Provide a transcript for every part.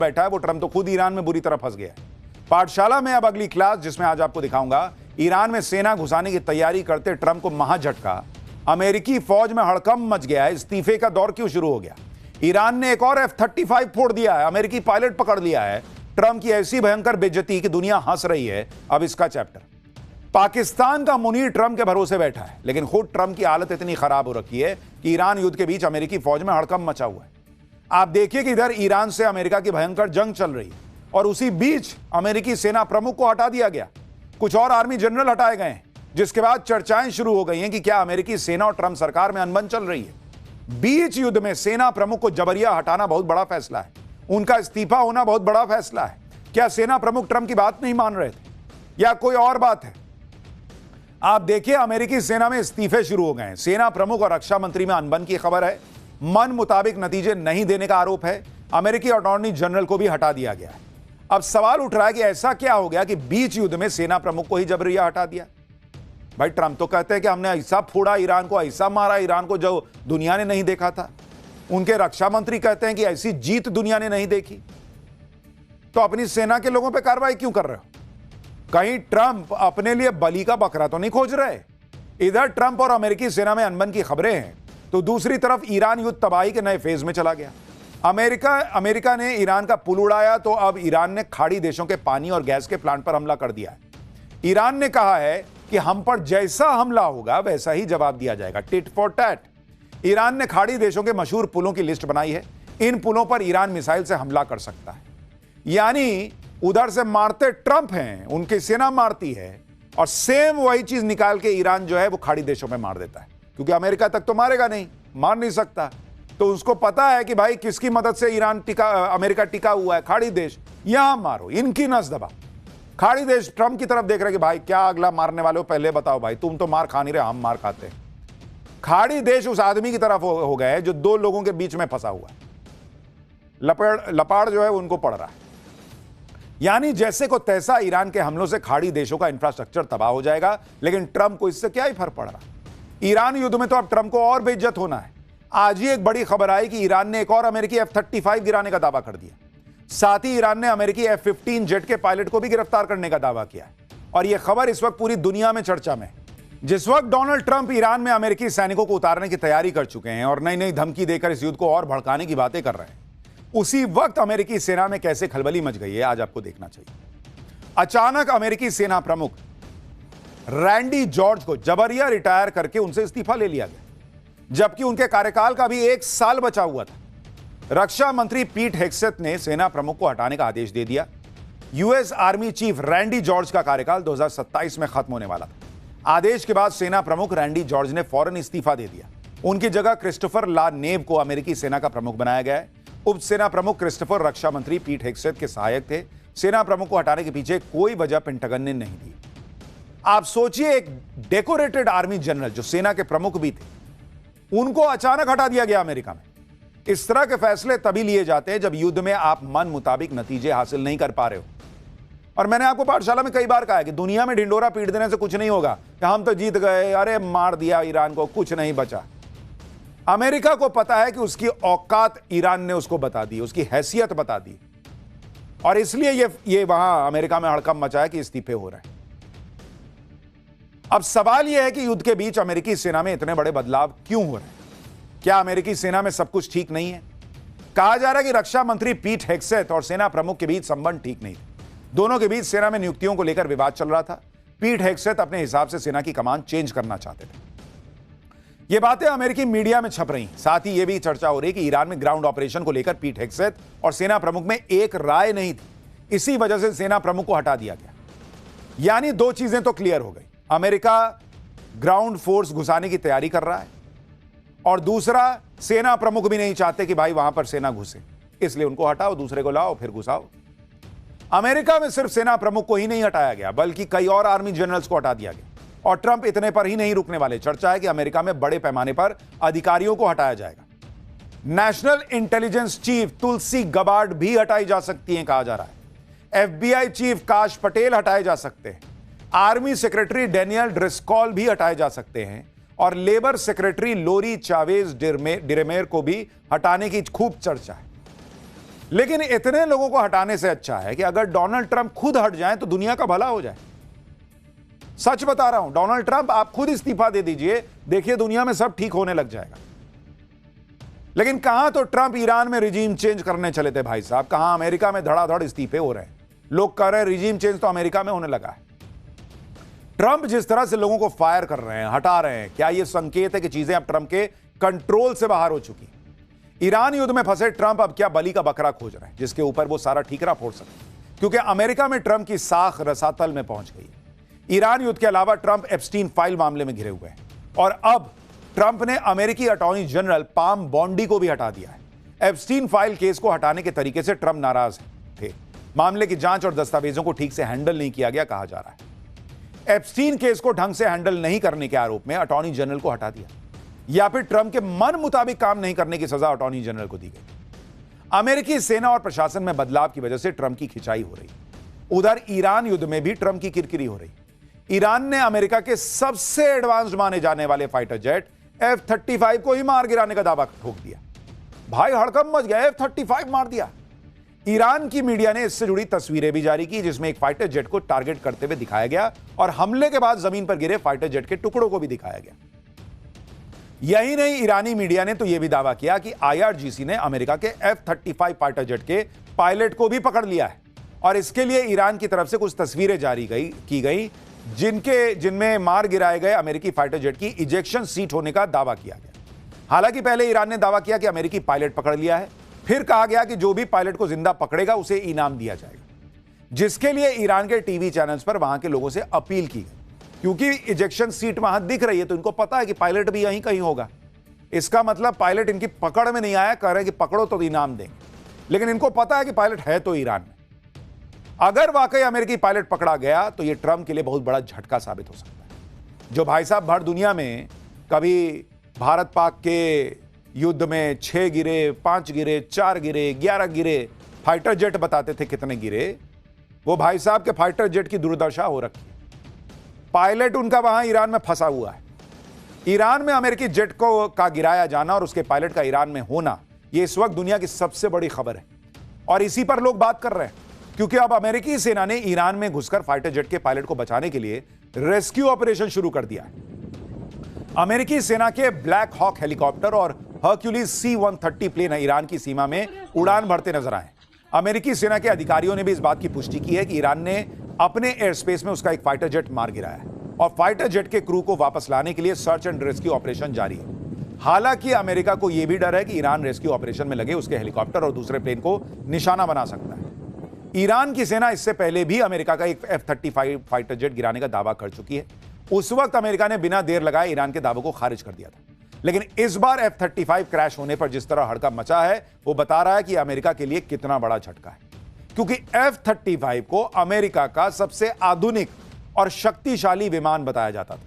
बैठा है वो ट्रंप तो खुद ईरान में बुरी तरह फंस गया है। पाठशाला में अब अगली क्लास जिसमें आज आपको दिखाऊंगा ईरान में सेना घुसाने की तैयारी करते ट्रंप को महाझटका। अमेरिकी फौज में हड़कंप मच गया है, इस्तीफे का दौर क्यों शुरू हो गया? ईरान ने एक और F-35 फोड़ दिया है, अमेरिकी पायलट पकड़ लिया है। ट्रंप की ऐसी भयंकर बेइज्जती कि दुनिया हंस रही है। अब इसका चैप्टर। पाकिस्तान का मुनीर ट्रंप के भरोसे बैठा है, लेकिन खुद ट्रंप की हालत इतनी खराब हो रखी है कि ईरान युद्ध के बीच अमेरिकी फौज में हड़कंप मचा हुआ है। आप देखिए कि इधर ईरान से अमेरिका की भयंकर जंग चल रही है और उसी बीच अमेरिकी सेना प्रमुख को हटा दिया गया, कुछ और आर्मी जनरल हटाए गए हैं, जिसके बाद चर्चाएं शुरू हो गई हैं कि क्या अमेरिकी सेना और ट्रंप सरकार में अनबन चल रही है। बीच युद्ध में सेना प्रमुख को जबरिया हटाना बहुत बड़ा फैसला है, उनका इस्तीफा होना बहुत बड़ा फैसला है। क्या सेना प्रमुख ट्रंप की बात नहीं मान रहे थे या कोई और बात है? आप देखिए अमेरिकी सेना में इस्तीफे शुरू हो गए हैं। सेना प्रमुख और रक्षा मंत्री में अनबन की खबर है, मन मुताबिक नतीजे नहीं देने का आरोप है। अमेरिकी अटॉर्नी जनरल को भी हटा दिया गया है। अब सवाल उठ रहा है कि ऐसा क्या हो गया कि बीच युद्ध में सेना प्रमुख को ही जबरिया हटा दिया? भाई ट्रंप तो कहते हैं कि हमने ऐसा फोड़ा ईरान को, ऐसा मारा ईरान को जो दुनिया ने नहीं देखा था। उनके रक्षा मंत्री कहते हैं कि ऐसी जीत दुनिया ने नहीं देखी। तो अपनी सेना के लोगों पे कार्रवाई क्यों कर रहे हो? कहीं ट्रंप अपने लिए बलि का बकरा तो नहीं खोज रहे? इधर ट्रंप और अमेरिकी सेना में अनबन की खबरें हैं, तो दूसरी तरफ ईरान युद्ध तबाही के नए फेज में चला गया। अमेरिका ने ईरान का पुल उड़ाया, तो अब ईरान ने खाड़ी देशों के पानी और गैस के प्लांट पर हमला कर दिया है। ईरान ने कहा है कि हम पर जैसा हमला होगा वैसा ही जवाब दिया जाएगा, टिट फॉर टैट। ईरान ने खाड़ी देशों के मशहूर पुलों की लिस्ट बनाई है। इन पुलों पर ईरान मिसाइल से हमला कर सकता है। यानी उधर से मारते ट्रंप हैं, उनकी सेना मारती है, और सेम वही चीज निकाल के ईरान जो है वो खाड़ी देशों में मार देता है, क्योंकि अमेरिका तक तो मारेगा नहीं, मार नहीं सकता। तो उसको पता है कि भाई किसकी मदद से अमेरिका टिका हुआ है, खाड़ी देश, यहां मारो, इनकी नस दबा। खाड़ी देश ट्रंप की तरफ देख रहे कि भाई क्या अगला मारने वाले हो, पहले बताओ भाई, तुम तो मार खा नहीं रहे, हम मार खाते हैं। खाड़ी देश उस आदमी की तरफ हो गए जो दो लोगों के बीच में फंसा हुआ है, लपाड़ जो है उनको पड़ रहा है। यानी जैसे को तैसा ईरान के हमलों से खाड़ी देशों का इंफ्रास्ट्रक्चर तबाह हो जाएगा, लेकिन ट्रंप को इससे क्या ही फर्क पड़ रहा। ईरान युद्ध में तो अब ट्रंप को और बेइज्जत होना है। आज ही एक बड़ी खबर आई कि ईरान ने एक और अमेरिकी F-35 गिराने का दावा कर दिया। साथ ही ईरान ने अमेरिकी F-15 जेट के पायलट को भी गिरफ्तार करने का दावा किया है। और यह खबर इस वक्त पूरी दुनिया में चर्चा में। जिस वक्त डोनाल्ड ट्रंप ईरान में अमेरिकी सैनिकों को उतारने की तैयारी कर चुके हैं और नई नई धमकी देकर इस युद्ध को और भड़काने की बातें कर रहे हैं, उसी वक्त अमेरिकी सेना में कैसे खलबली मच गई है आज आपको देखना चाहिए। अचानक अमेरिकी सेना प्रमुख रैंडी जॉर्ज को जबरिया रिटायर करके उनसे इस्तीफा ले लिया गया, जबकि उनके कार्यकाल का भी 1 साल बचा हुआ था। रक्षा मंत्री पीट हेग्सेथ ने सेना प्रमुख को हटाने का आदेश दे दिया। US army chief Randy George का कार्यकाल 2027 में खत्म होने वाला था। आदेश के बाद सेना प्रमुख रैंडी जॉर्ज ने फौरन इस्तीफा दे दिया। उनकी जगह क्रिस्टोफर ला नेव को अमेरिकी सेना का प्रमुख बनाया गया है। उप सेना प्रमुख क्रिस्टोफर रक्षा मंत्री पीट हेग्सेथ के सहायक थे। सेना प्रमुख को हटाने के पीछे कोई वजह पेंटागन ने नहीं दी। आप सोचिए, एक डेकोरेटेड आर्मी जनरल जो सेना के प्रमुख भी थे, उनको अचानक हटा दिया गया अमेरिका में। इस तरह के फैसले तभी लिए जाते हैं जब युद्ध में आप मन मुताबिक नतीजे हासिल नहीं कर पा रहे हो। और मैंने आपको पाठशाला में कई बार कहा है कि दुनिया में ढिंडोरा पीट देने से कुछ नहीं होगा कि हम तो जीत गए, अरे मार दिया ईरान को, कुछ नहीं बचा। अमेरिका को पता है कि उसकी औकात ईरान ने उसको बता दी, उसकी हैसियत बता दी, और इसलिए ये वहां अमेरिका में हड़कंप मचा है कि इस्तीफे हो रहे हैं। अब सवाल यह है कि युद्ध के बीच अमेरिकी सेना में इतने बड़े बदलाव क्यों हो रहे हैं? क्या अमेरिकी सेना में सब कुछ ठीक नहीं है? कहा जा रहा है कि रक्षा मंत्री पीट हेग्सेथ और सेना प्रमुख के बीच संबंध ठीक नहीं थे। दोनों के बीच सेना में नियुक्तियों को लेकर विवाद चल रहा था। पीट हेग्सेथ अपने हिसाब से सेना की कमान चेंज करना चाहते थे। ये बातें अमेरिकी मीडिया में छप रही। साथ ही यह भी चर्चा हो रही कि ईरान में ग्राउंड ऑपरेशन को लेकर पीट हेग्सेथ और सेना प्रमुख में एक राय नहीं थी। इसी वजह से सेना प्रमुख को हटा दिया गया। यानी दो चीजें तो क्लियर हो गई, अमेरिका ग्राउंड फोर्स घुसाने की तैयारी कर रहा है, और दूसरा, सेना प्रमुख भी नहीं चाहते कि भाई वहां पर सेना घुसे, इसलिए उनको हटाओ, दूसरे को लाओ, फिर घुसाओ। अमेरिका में सिर्फ सेना प्रमुख को ही नहीं हटाया गया, बल्कि कई और आर्मी जनरल्स को हटा दिया गया। और ट्रंप इतने पर ही नहीं रुकने वाले। चर्चा है कि अमेरिका में बड़े पैमाने पर अधिकारियों को हटाया जाएगा। नेशनल इंटेलिजेंस चीफ तुलसी गबार्ड भी हटाई जा सकती हैं, कहा जा रहा है। FBI चीफ काश पटेल हटाए जा सकते हैं। आर्मी सेक्रेटरी डेनियल ड्रिस्कॉल भी हटाए जा सकते हैं, और लेबर सेक्रेटरी लोरी चावेज डिरेमेर को भी हटाने की खूब चर्चा है। लेकिन इतने लोगों को हटाने से अच्छा है कि अगर डोनाल्ड ट्रंप खुद हट जाएं तो दुनिया का भला हो जाए। सच बता रहा हूं, डोनाल्ड ट्रंप आप खुद इस्तीफा दे दीजिए, देखिए दुनिया में सब ठीक होने लग जाएगा। लेकिन कहां तो ट्रंप ईरान में रिजीम चेंज करने चले थे भाई साहब, कहां अमेरिका में धड़ाधड़ इस्तीफे हो रहे हैं। लोग कह रहे हैं रिजीम चेंज तो अमेरिका में होने लगा है। ट्रंप जिस तरह से लोगों को फायर कर रहे हैं, हटा रहे हैं, क्या यह संकेत है कि चीजें अब ट्रंप के कंट्रोल से बाहर हो चुकी? ईरान युद्ध में फंसे ट्रंप अब क्या बलि का बकरा खोज रहे हैं जिसके ऊपर वो सारा ठीकरा फोड़ सके, क्योंकि अमेरिका में ट्रंप की साख रसातल में पहुंच गई है। ईरान युद्ध के अलावा ट्रंप एप्स्टीन फाइल मामले में घिरे हुए हैं और अब ट्रंप ने अमेरिकी अटॉर्नी जनरल पाम बॉन्डी को भी हटा दिया है। एप्स्टीन फाइल केस को हटाने के तरीके से ट्रंप नाराज थे। मामले की जांच और दस्तावेजों को ठीक से हैंडल नहीं किया गया कहा जा रहा है। एप्स्टीन केस को ढंग से हैंडल नहीं करने के आरोप में अटॉर्नी जनरल को हटा दिया, या फिर ट्रंप के मन मुताबिक काम नहीं करने की सजा अटॉर्नी जनरल को दी गई। अमेरिकी सेना और प्रशासन में बदलाव की वजह से ट्रंप की खिंचाई हो रही। उधर ईरान युद्ध में भी ट्रंप की किरकिरी हो रही। ईरान ने अमेरिका के सबसे एडवांस्ड माने जाने वाले फाइटर जेट F-35 को ही मार गिराने का दावा ठोक दिया। भाई हड़कंप मच गया, F-35 मार दिया। ईरान की मीडिया ने इससे जुड़ी तस्वीरें भी जारी की जिसमें एक फाइटर जेट को टारगेट करते हुए दिखाया गया और हमले के बाद जमीन पर गिरे फाइटर जेट के टुकड़ों को भी दिखाया गया। यही नहीं, ईरानी मीडिया ने तो यह भी दावा किया कि IRGC ने अमेरिका के F-35 फाइटर जेट के पायलट को भी पकड़ लिया है और इसके लिए ईरान की तरफ से कुछ तस्वीरें जारी की गई जिनमें मार गिराए गए अमेरिकी फाइटर जेट की इजेक्शन सीट होने का दावा किया गया। हालांकि पहले ईरान ने दावा किया कि अमेरिकी पायलट पकड़ लिया है, फिर कहा गया कि जो भी पायलट को जिंदा पकड़ेगा उसे इनाम दिया जाएगा, जिसके लिए ईरान के टीवी चैनल्स पर वहां के लोगों से अपील की गई। क्योंकि इजेक्शन सीट वहां दिख रही है तो इनको पता है कि पायलट भी यहीं कहीं होगा। इसका मतलब पायलट इनकी पकड़ में नहीं आया, कह रहे हैं कि पकड़ो तो इनाम देंगे, लेकिन इनको पता है कि पायलट है तो ईरान में। अगर वाकई अमेरिकी पायलट पकड़ा गया तो यह ट्रंप के लिए बहुत बड़ा झटका साबित हो सकता है। जो भाई साहब भर दुनिया में कभी भारत पाक के युद्ध में 6 गिरे, 5 गिरे, 4 गिरे, 11 गिरे फाइटर जेट बताते थे कितने गिरे, वो भाई साहब के फाइटर जेट की दुर्दशा हो रखी। पायलट उनका वहां ईरान में फंसा हुआ है। ईरान में अमेरिकी जेट का गिराया जाना और उसके पायलट का ईरान में होना, यह इस वक्त दुनिया की सबसे बड़ी खबर है और इसी पर लोग बात कर रहे हैं, क्योंकि अब अमेरिकी सेना ने ईरान में घुसकर फाइटर जेट के पायलट को बचाने के लिए रेस्क्यू ऑपरेशन शुरू कर दिया है। अमेरिकी सेना के ब्लैक हॉक हेलीकॉप्टर और हर्क्यूलिस C-130 प्लेन ईरान की सीमा में उड़ान भरते नजर आए। अमेरिकी सेना के अधिकारियों ने भी इस बात की पुष्टि की है कि ईरान ने अपने एयर स्पेस में उसका एक फाइटर जेट मार गिराया है और फाइटर जेट के क्रू को वापस लाने के लिए सर्च एंड रेस्क्यू ऑपरेशन जारी है। हालांकि अमेरिका को यह भी डर है कि ईरान रेस्क्यू ऑपरेशन में लगे उसके हेलीकॉप्टर और दूसरे प्लेन को निशाना बना सकता है। ईरान की सेना इससे पहले भी अमेरिका का एक F-35 फाइटर जेट गिराने का दावा कर चुकी है। उस वक्त अमेरिका ने बिना देर लगाए ईरान के दावों को खारिज कर दिया था, लेकिन इस बार F-35 क्रैश होने पर जिस तरह हड़कंप मचा है वो बता रहा है कि अमेरिका के लिए कितना बड़ा झटका है, क्योंकि F-35 को अमेरिका का सबसे आधुनिक और शक्तिशाली विमान बताया जाता था।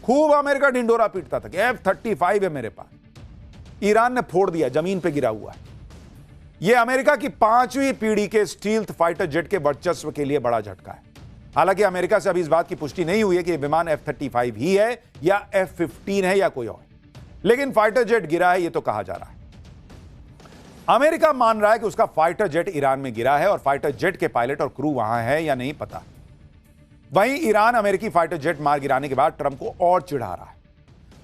खूब अमेरिका ढिंडोरा पीटता था कि F-35 है मेरे पास। ईरान ने फोड़ दिया, जमीन पे गिरा हुआ है। यह अमेरिका की 5वीं पीढ़ी के स्टील्थ फाइटर जेट के वर्चस्व के लिए बड़ा झटका है। हालांकि अमेरिका से अभी इस बात की पुष्टि नहीं हुई है कि यह विमान F-35 ही है या F-15 है या कोई और, लेकिन फाइटर जेट गिरा है यह तो कहा जा रहा है। अमेरिका मान रहा है कि उसका फाइटर जेट ईरान में गिरा है और फाइटर जेट के पायलट और क्रू वहां है या नहीं पता। वहीं ईरान अमेरिकी फाइटर जेट मार गिराने के बाद ट्रंप को और चिढ़ा रहा है।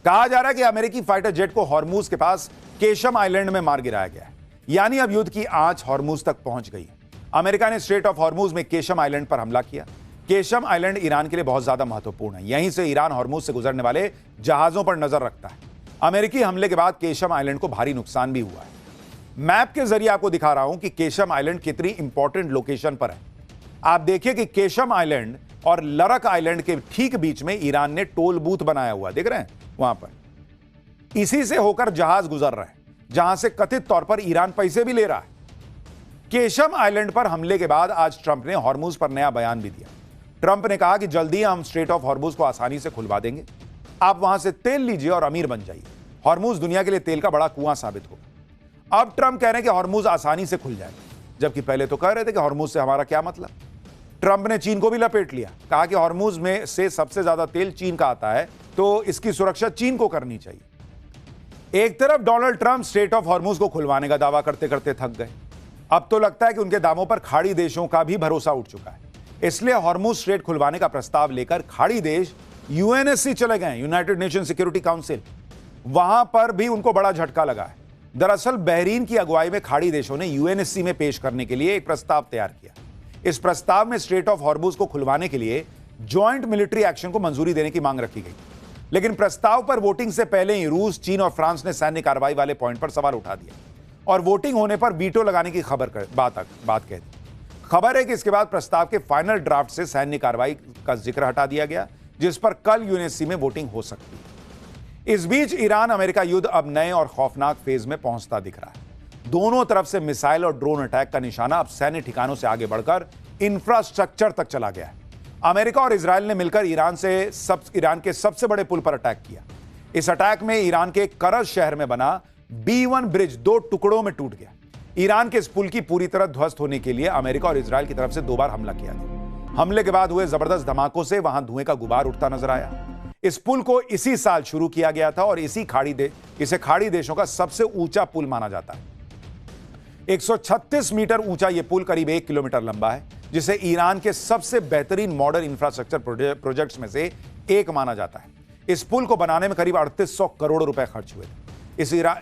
कहा जा रहा है कि अमेरिकी फाइटर जेट को हॉर्मूज के पास केशम आइलैंड में मार गिराया गया है, यानी अब युद्ध की आंच हॉर्मूज तक पहुंच गई है। अमेरिका ने स्ट्रेट ऑफ हॉर्मूज में केशम आइलैंड पर हमला किया। केशम आइलैंड ईरान के लिए बहुत ज्यादा महत्वपूर्ण है, यहीं से ईरान हॉर्मूज से गुजरने वाले जहाजों पर नजर रखता है। अमेरिकी हमले के बाद केशम आइलैंड को भारी नुकसान भी हुआ है। मैप के जरिए आपको दिखा रहा हूं कि केशम आइलैंड कितनी इंपॉर्टेंट लोकेशन पर है। आप देखिए कि केशम आइलैंड और लरक आइलैंड के ठीक बीच में ईरान ने टोल बूथ बनाया हुआ, देख रहे हैं वहां पर। इसी से होकर जहाज गुजर रहे हैं, जहां से कथित तौर पर ईरान पैसे भी ले रहा है। केशम आइलैंड पर हमले के बाद आज ट्रंप ने हॉर्मूज पर नया बयान भी दिया। ट्रंप ने कहा कि जल्दी हम स्ट्रेट ऑफ हॉर्मूज को आसानी से खुलवा देंगे, आप वहां से तेल लीजिए और अमीर बन जाइए। हॉर्मूज दुनिया के लिए तेल का बड़ा कुआं साबित होगा। अब ट्रंप कह रहे हैं कि हॉर्मूज आसानी से खुल जाएगा, जबकि पहले तो कह रहे थे कि हॉर्मूज से हमारा क्या मतलब। ट्रंप ने चीन को भी लपेट लिया, कहा कि हॉर्मूज में से सबसे ज्यादा तेल चीन का आता है, तो इसकी सुरक्षा चीन को करनी चाहिए। एक तरफ Donald Trump straight of Hormuz को खुलवाने का दावा करते करते थक गए। अब तो लगता है कि उनके दामों पर खाड़ी देशों का भी भरोसा उठ चुका है। इसलिए हॉर्मुज स्ट्रेट खुलवाने का प्रस्ताव लेकर खाड़ी देश यूएनएससी चले गए, यूनाइटेड नेशन सिक्योरिटी काउंसिल। वहां पर भी उनको बड़ा झटका लगा है। दरअसल बहरीन की अगुवाई में खाड़ी देशों ने यूएनएससी में पेश करने के लिए एक प्रस्ताव तैयार किया। इस प्रस्ताव में स्ट्रेट ऑफ हॉर्मुज को खुलवाने के लिए ज्वाइंट मिलिट्री एक्शन को मंजूरी देने की मांग रखी गई। लेकिन प्रस्ताव पर वोटिंग से पहले ही रूस, चीन और फ्रांस ने सैन्य कार्रवाई वाले पॉइंट पर सवाल उठा दिया और वोटिंग होने पर वीटो लगाने की बात कह दी। खबर है कि इसके बाद प्रस्ताव के फाइनल ड्राफ्ट से सैन्य कार्रवाई का जिक्र हटा दिया गया, जिस पर कल यूएनएससी में वोटिंग हो सकती है। इस बीच ईरान अमेरिका युद्ध अब नए और खौफनाक फेज में पहुंचता दिख रहा है। दोनों तरफ से मिसाइल और ड्रोन अटैक का निशाना अब सैन्य ठिकानों से आगे बढ़कर इंफ्रास्ट्रक्चर तक चला गया है। अमेरिका और इजरायल ने मिलकर ईरान के सबसे बड़े पुल पर अटैक किया। इस अटैक में ईरान के करज शहर में बना B1 ब्रिज 2 टुकड़ों में टूट गया। ईरान के इस पुल की पूरी तरह ध्वस्त होने के लिए अमेरिका और इजरायल की तरफ से 2 बार हमला किया गया। हमले के बाद हुए जबरदस्त धमाकों से वहां धुएं का गुबार उठता नजर आया। इस पुल को इसी साल शुरू किया गया था और इसे खाड़ी देशों का सबसे ऊंचा पुल माना जाता है। 136 मीटर ऊंचा यह पुल करीब 1 किलोमीटर लंबा है, जिसे ईरान के सबसे बेहतरीन मॉडर्न इंफ्रास्ट्रक्चर प्रोजेक्ट्स में से एक माना जाता है। इस पुल को बनाने में करीब 3800 करोड़ रुपए खर्च हुए थे।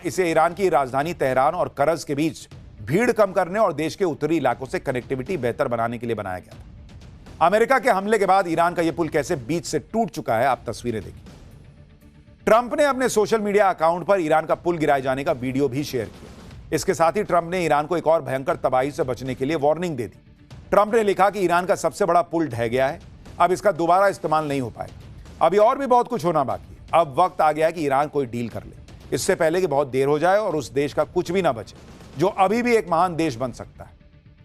इसे ईरान की राजधानी तेहरान और करज के बीच भीड़ कम करने और देश के उत्तरी इलाकों से कनेक्टिविटी बेहतर बनाने के लिए बनाया गया था। अमेरिका के हमले के बाद ईरान का यह पुल कैसे बीच से टूट चुका है, आप तस्वीरें देखिए। ट्रंप ने अपने सोशल मीडिया अकाउंट पर ईरान का पुल गिराए जाने का वीडियो भी शेयर किया। इसके साथ ही ट्रंप ने ईरान को एक और भयंकर तबाही से बचने के लिए वार्निंग दे दी। ट्रंप ने लिखा कि ईरान का सबसे बड़ा पुल ढह गया है, अब इसका दोबारा इस्तेमाल नहीं हो पाएगा। अभी और भी बहुत कुछ होना बाकी है। अब वक्त आ गया है कि ईरान कोई डील कर ले, इससे पहले कि बहुत देर हो जाए और उस देश का कुछ भी ना बचे जो अभी भी एक महान देश बन सकता है।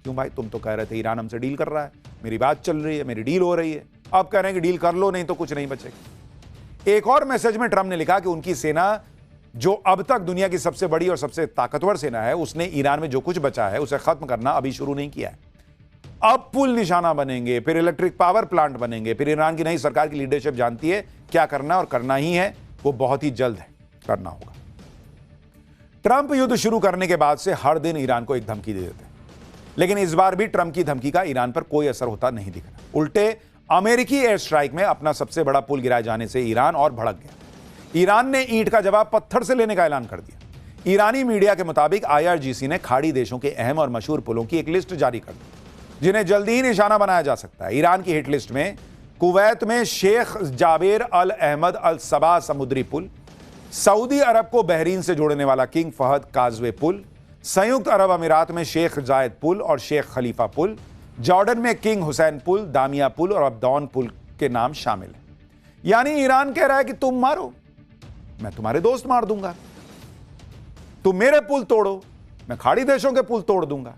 क्यों भाई, तुम तो कह रहे थे ईरान हमसे डील कर रहा है, मेरी बात चल रही है, मेरी डील हो रही है, अब कह रहे हैं कि डील कर लो नहीं तो कुछ नहीं बचेगा। एक और मैसेज में ट्रंप ने लिखा कि उनकी सेना, जो अब तक दुनिया की सबसे बड़ी और सबसे ताकतवर सेना है, उसने ईरान में जो कुछ बचा है उसे खत्म करना अभी शुरू नहीं किया है। अब पुल निशाना बनेंगे, फिर इलेक्ट्रिक पावर प्लांट बनेंगे, फिर ईरान की नई सरकार की लीडरशिप जानती है क्या करना और करना ही है, वो बहुत ही जल्द है करना होगा। ट्रंप युद्ध शुरू करने के बाद से हर दिन ईरान को एक धमकी दे देते हैं, लेकिन इस बार भी ट्रंप की धमकी का ईरान पर कोई असर होता नहीं दिख रहा। उल्टे अमेरिकी एयर स्ट्राइक में अपना सबसे बड़ा पुल गिराए जाने से ईरान और भड़क गया। ईरान ने ईंट का जवाब पत्थर से लेने का ऐलान कर दिया। ईरानी मीडिया के मुताबिक IRGC ने खाड़ी देशों के अहम और मशहूर पुलों की एक लिस्ट जारी कर दी, जिन्हें जल्दी ही निशाना बनाया जा सकता है। ईरान की हिट लिस्ट में कुवैत में शेख जाबेर अल अहमद अल सबा समुद्री पुल, सऊदी अरब को बहरीन से जोड़ने वाला किंग फहद काजवे पुल, संयुक्त अरब अमीरात में शेख जायद पुल और शेख खलीफा पुल, जॉर्डन में किंग हुसैन पुल, दामिया पुल और अब्दौन पुल के नाम शामिल है। यानी ईरान कह रहा है कि तुम मारो, मैं तुम्हारे दोस्त मार दूंगा, तुम मेरे पुल तोड़ो, मैं खाड़ी देशों के पुल तोड़ दूंगा,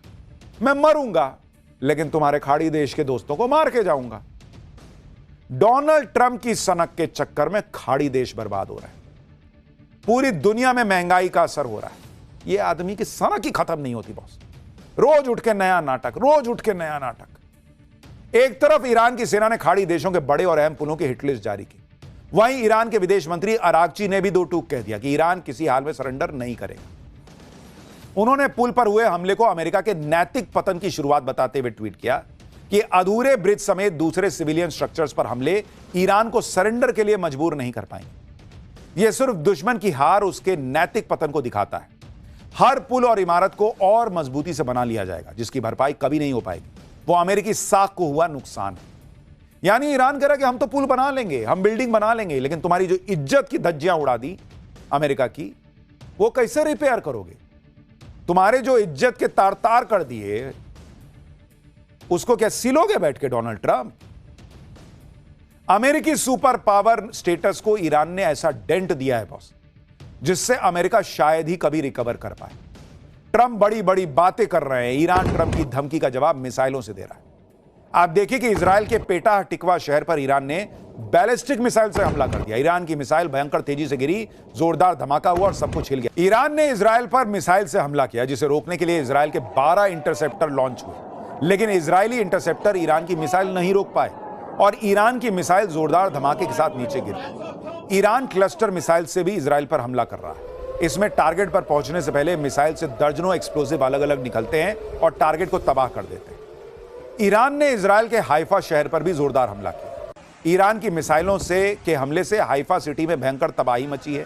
मैं मरूंगा लेकिन तुम्हारे खाड़ी देश के दोस्तों को मार के जाऊंगा। डोनाल्ड ट्रंप की सनक के चक्कर में खाड़ी देश बर्बाद हो रहा है, पूरी दुनिया में महंगाई का असर हो रहा है। यह आदमी की सनक ही खत्म नहीं होती बॉस, रोज उठ के नया नाटक, रोज उठ के नया नाटक। एक तरफ ईरान की सेना ने खाड़ी देशों के बड़े और अहम पुलों की हिटलिस्ट जारी की, वहीं ईरान के विदेश मंत्री अरागची ने भी दो टूक कह दिया कि ईरान किसी हाल में सरेंडर नहीं करेगा। उन्होंने पुल पर हुए हमले को अमेरिका के नैतिक पतन की शुरुआत बताते हुए ट्वीट किया कि अधूरे ब्रिज समेत दूसरे सिविलियन स्ट्रक्चर्स पर हमले ईरान को सरेंडर के लिए मजबूर नहीं कर पाएंगे। यह सिर्फ दुश्मन की हार उसके नैतिक पतन को दिखाता है। हर पुल और इमारत को और मजबूती से बना लिया जाएगा, जिसकी भरपाई कभी नहीं हो पाएगी। वो अमेरिकी साख को हुआ नुकसान है। यानी ईरान कह रहा है कि हम तो पुल बना लेंगे, हम बिल्डिंग बना लेंगे, लेकिन तुम्हारी जो इज्जत की धज्जियां उड़ा दी अमेरिका की, वो कैसे रिपेयर करोगे? तुम्हारे जो इज्जत के तार तार कर दिए, उसको क्या सिलोगे बैठ के डोनाल्ड ट्रंप? अमेरिकी सुपर पावर स्टेटस को ईरान ने ऐसा डेंट दिया है बॉस, जिससे अमेरिका शायद ही कभी रिकवर कर पाए। ट्रंप बड़ी बड़ी बातें कर रहे हैं, ईरान ट्रंप की धमकी का जवाब मिसाइलों से दे रहा है। आप देखिए कि इजराइल के पेटा टिकवा शहर पर ईरान ने बैलिस्टिक मिसाइल से हमला कर दिया। ईरान की मिसाइल भयंकर तेजी से गिरी, जोरदार धमाका हुआ और सब कुछ हिल गया। ईरान ने इजराइल पर मिसाइल से हमला किया, जिसे रोकने के लिए इजराइल के 12 इंटरसेप्टर लॉन्च हुए, लेकिन इजरायली इंटरसेप्टर ईरान की मिसाइल नहीं रोक पाए और ईरान की मिसाइल जोरदार धमाके के साथ नीचे गिरी। ईरान क्लस्टर मिसाइल से भी इजराइल पर हमला कर रहा है। इसमें टारगेट पर पहुंचने से पहले मिसाइल से दर्जनों एक्सप्लोजिव अलग अलग निकलते हैं और टारगेट को तबाह कर देते हैं। ईरान ने इजराइल के हाइफा शहर पर भी जोरदार हमला किया। ईरान की मिसाइलों के हमले से हाइफा सिटी में भयंकर तबाही मची है।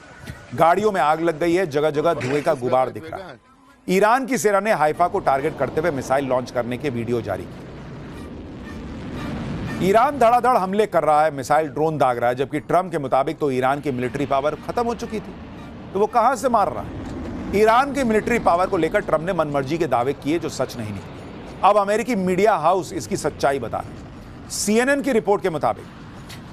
गाड़ियों में आग लग गई है, जगह जगह धुएं का गुबार दिख रहा है। ईरान की सेना ने हाइफा को टारगेट करते हुए मिसाइल लॉन्च करने के वीडियो जारी किए। ईरान धड़ाधड़ हमले कर रहा है, मिसाइल ड्रोन दाग रहा है, जबकि ट्रंप के मुताबिक तो ईरान की मिलिट्री पावर खत्म हो चुकी थी, तो वो कहां से मार रहा है? ईरान की मिलिट्री पावर को लेकर ट्रंप ने मनमर्जी के दावे किए जो सच नहीं निकले। अब अमेरिकी मीडिया हाउस इसकी सच्चाई बता रहे हैं। CNN की रिपोर्ट के मुताबिक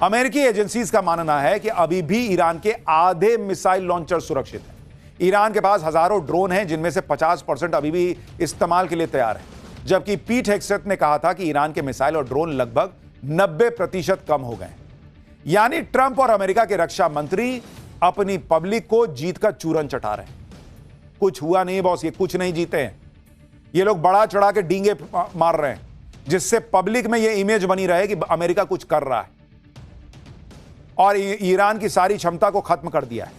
अमेरिकी एजेंसीज का मानना है कि अभी भी ईरान के आधे मिसाइल लॉन्चर सुरक्षित हैं। ईरान के पास हजारों ड्रोन हैं, जिनमें से 50% अभी भी इस्तेमाल के लिए तैयार है, जबकि पीट हेगसेथ ने कहा था कि ईरान के मिसाइल और ड्रोन लगभग 90% कम हो गए। यानी ट्रंप और अमेरिका के रक्षा मंत्री अपनी पब्लिक को जीत का चूरन चटा रहे हैं। कुछ हुआ नहीं बॉस, ये कुछ नहीं जीते हैं। ये लोग बड़ा चढ़ा के डींगे मार रहे हैं, जिससे पब्लिक में ये इमेज बनी रहे कि अमेरिका कुछ कर रहा है और ईरान की सारी क्षमता को खत्म कर दिया है।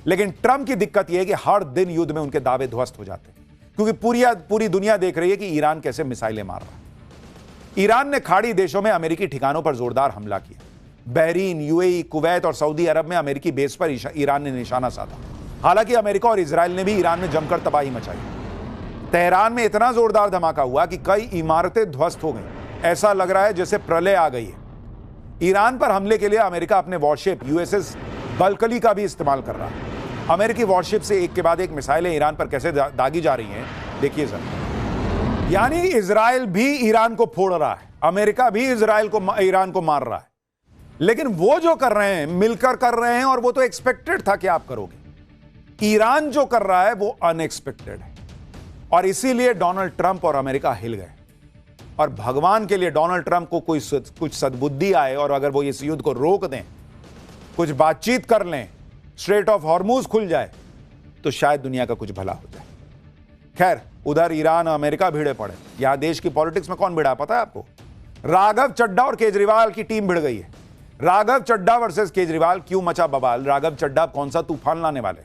लेकिन ट्रंप की दिक्कत यह है कि हर दिन युद्ध में उनके दावे ध्वस्त हो जाते हैं, क्योंकि पूरी दुनिया देख रही है कि ईरान कैसे मिसाइलें मार रहा है। ईरान ने खाड़ी देशों में अमेरिकी ठिकानों पर जोरदार हमला किया। बहरीन, यूएई, कुवैत और सऊदी अरब में अमेरिकी बेस पर ईरान ने निशाना साधा। हालांकि अमेरिका और इजराइल ने भी ईरान में जमकर तबाही मचाई। तेहरान में इतना जोरदार धमाका हुआ कि कई इमारतें ध्वस्त हो गईं। ऐसा लग रहा है जैसे प्रलय आ गई है। ईरान पर हमले के लिए अमेरिका अपने वॉरशिप USS बल्कली का भी इस्तेमाल कर रहा है। अमेरिकी वॉरशिप से एक के बाद एक मिसाइलें ईरान पर कैसे दागी जा रही हैं, देखिए सर। यानी इजराइल भी ईरान को फोड़ रहा है, अमेरिका भी ईरान को मार रहा है। लेकिन वो जो कर रहे हैं मिलकर कर रहे हैं, और वो तो एक्सपेक्टेड था कि आप करोगे। ईरान जो कर रहा है वो अनएक्सपेक्टेड है, और इसीलिए डोनाल्ड ट्रंप और अमेरिका हिल गए। और भगवान के लिए डोनाल्ड ट्रंप को कुछ सद्बुद्धि आए, और अगर वो इस युद्ध को रोक दें, कुछ बातचीत कर लें, स्ट्रेट ऑफ हॉर्मुज खुल जाए, तो शायद दुनिया का कुछ भला हो जाए। खैर, उधर ईरान और अमेरिका भिड़े पड़े। यहां देश की पॉलिटिक्स में कौन भिड़ा पता है आपको? राघव चड्ढा और केजरीवाल की टीम भिड़ गई है। राघव चड्ढा वर्सेस केजरीवाल, क्यों मचा बवाल? राघव चड्ढा कौन सा तूफान लाने वाले?